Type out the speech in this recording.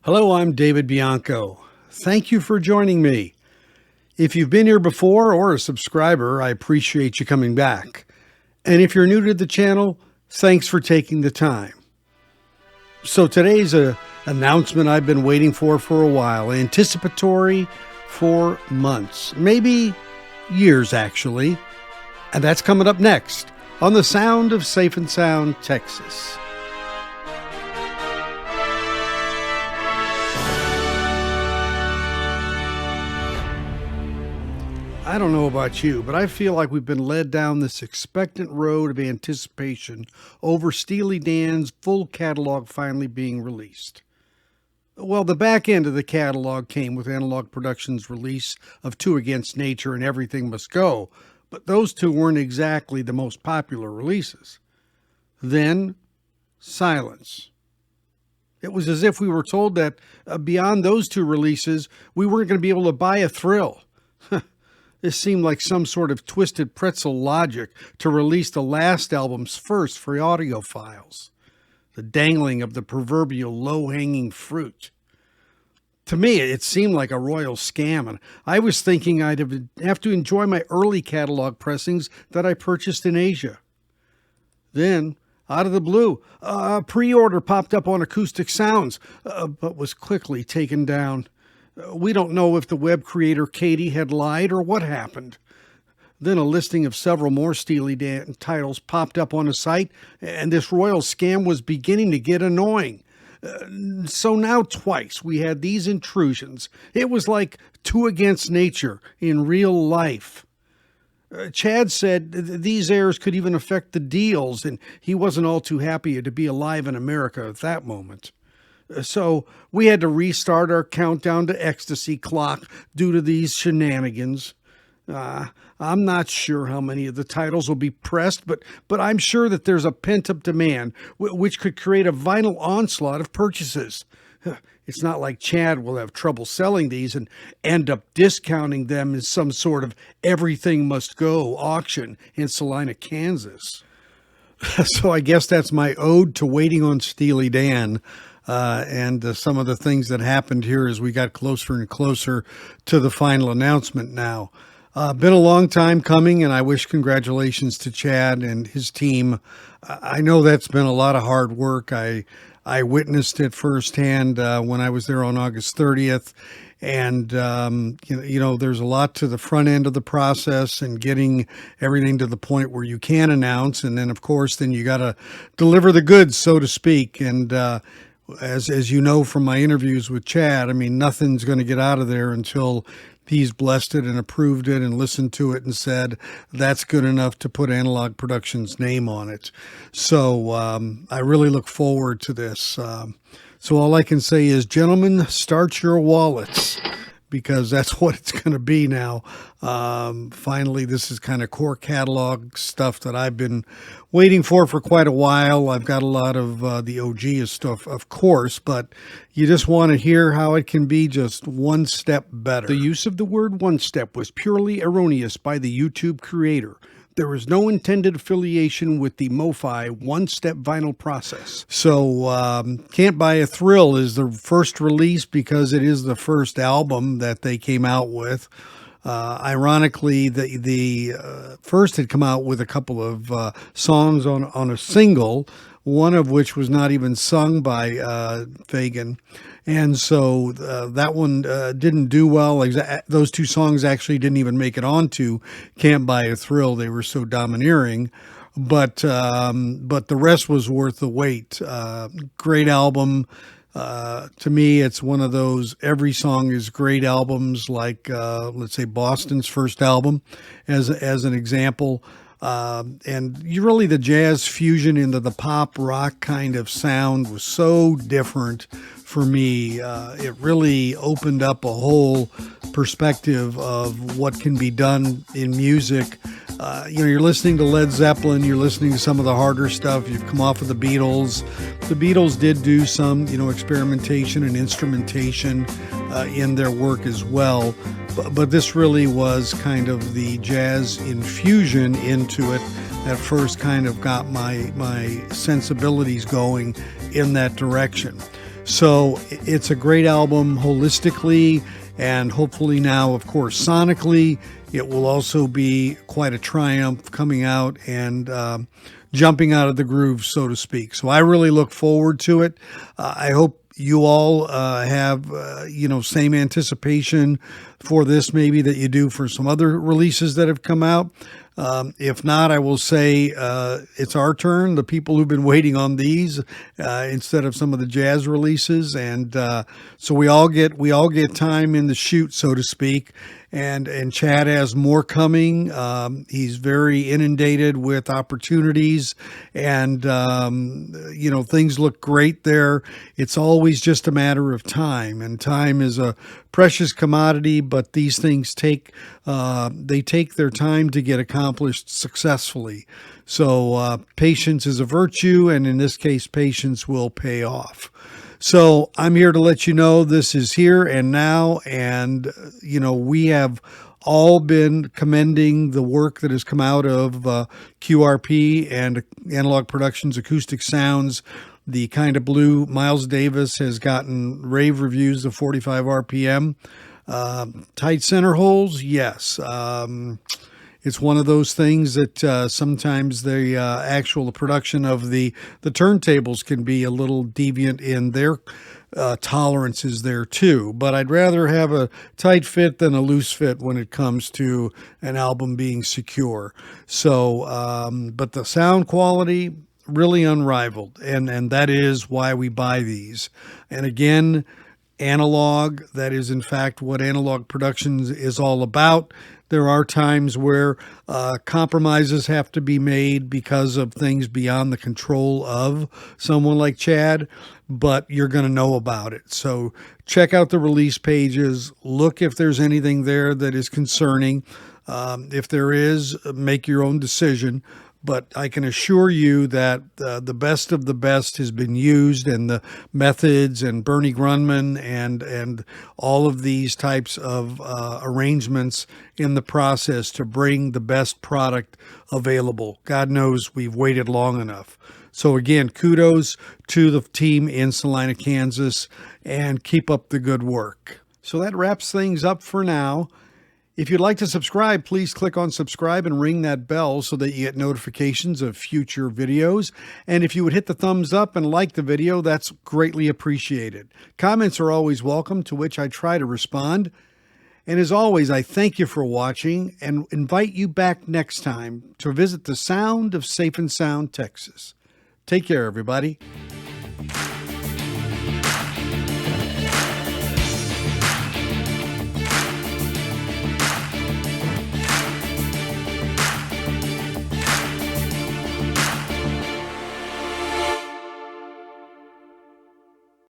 Hello, I'm David Bianco. Thank you for joining me. If you've been here before or a subscriber, I appreciate you coming back. And if you're new to the channel, thanks for taking the time. So today's an announcement I've been waiting for a while, anticipatory for months, maybe years actually. And that's coming up next on The Sound of Safe and Sound, Texas. I don't know about you, but I feel like we've been led down this expectant road of anticipation over Steely Dan's full catalog finally being released. Well, the back end of the catalog came with Analogue Productions' release of Two Against Nature and Everything Must Go, but those two weren't exactly the most popular releases. Then, silence. It was as if we were told that beyond those two releases, we weren't going to be able to buy a thrill. This seemed like some sort of twisted pretzel logic to release the last albums first for audiophiles. The dangling of the proverbial low-hanging fruit. To me, it seemed like a royal scam, and I was thinking I'd have to enjoy my early catalog pressings that I purchased in Asia. Then, out of the blue, a pre-order popped up on Acoustic Sounds, but was quickly taken down. We don't know if the web creator Katie had lied or what happened. Then a listing of several more Steely Dan titles popped up on the site, and this royal scam was beginning to get annoying. So now twice we had these intrusions. It was like Two Against Nature in real life. Chad said these errors could even affect the deals, and he wasn't all too happy to be alive in America at that moment. So we had to restart our countdown to ecstasy clock due to these shenanigans. I'm not sure how many of the titles will be pressed, but I'm sure that there's a pent-up demand which could create a vinyl onslaught of purchases. It's not like Chad will have trouble selling these and end up discounting them in some sort of everything must go auction in Salina, Kansas. So I guess that's my ode to waiting on Steely Dan. And some of the things that happened here as we got closer and closer to the final announcement now. Been a long time coming, and I wish congratulations to Chad and his team. I know that's been a lot of hard work. I witnessed it firsthand when I was there on August 30th. And, there's a lot to the front end of the process and getting everything to the point where you can announce. And then, of course, then you got to deliver the goods, so to speak. And as you know from my interviews with Chad, I mean, nothing's going to get out of there until he's blessed it and approved it and listened to it and said, that's good enough to put Analogue Productions' name on it. So I really look forward to this. So all I can say is, gentlemen, start your wallets, because that's what it's going to be now. Finally, this is kind of core catalog stuff that I've been waiting for quite a while. I've got a lot of the OG stuff, of course, but you just want to hear how it can be just one step better. The use of the word one step was purely erroneous by the YouTube creator. There is no intended affiliation with the mofi one-step vinyl process. So Can't Buy a Thrill is the first release because it is the first album that they came out with. Ironically, the first had come out with a couple of songs on a single, one of which was not even sung by Fagen. And so that one didn't do well. Those two songs actually didn't even make it onto Can't Buy a Thrill. They were so domineering. But the rest was worth the wait. Great album. To me, it's one of those every song is great albums, like let's say Boston's first album as an example. And really the jazz fusion into the pop rock kind of sound was so different for me. It really opened up a whole perspective of what can be done in music. You're listening to Led Zeppelin, you're listening to some of the harder stuff. You've come off of the Beatles. The Beatles did do some, experimentation and instrumentation in their work as well. But this really was kind of the jazz infusion into it that first kind of got my sensibilities going in that direction. So it's a great album holistically, and hopefully now, of course, sonically, it will also be quite a triumph coming out and jumping out of the groove, so to speak. So I really look forward to it. I hope you all have, same anticipation for this maybe that you do for some other releases that have come out. If not, I will say it's our turn, the people who've been waiting on these instead of some of the jazz releases, and so we all get time in the chute, so to speak. And Chad has more coming. He's very inundated with opportunities, and things look great there. It's always just a matter of time, and time is a precious commodity. But these things take their time to get accomplished successfully. So patience is a virtue, and in this case, patience will pay off. So I'm here to let you know this is here and now, and we have all been commending the work that has come out of QRP and Analogue Productions Acoustic Sounds. The Kind of Blue Miles Davis has gotten rave reviews of 45 RPM. Tight center holes, yes. It's one of those things that sometimes the production of the turntables can be a little deviant in their tolerances there too. But I'd rather have a tight fit than a loose fit when it comes to an album being secure. So, but the sound quality, really unrivaled. And that is why we buy these. And again, analog, that is in fact what Analogue Productions is all about. There are times where compromises have to be made because of things beyond the control of someone like Chad, but you're going to know about it. So check out the release pages. Look if there's anything there that is concerning. If there is, make your own decision. But I can assure you that the best of the best has been used, and the methods and Bernie Grunman and all of these types of arrangements in the process to bring the best product available. God knows we've waited long enough. So again, kudos to the team in Salina, Kansas, and keep up the good work. So that wraps things up for now. If you'd like to subscribe, please click on subscribe and ring that bell so that you get notifications of future videos. And if you would hit the thumbs up and like the video, that's greatly appreciated. Comments are always welcome, to which I try to respond. And as always, I thank you for watching and invite you back next time to visit the sound of Safe and Sound, Texas. Take care, everybody.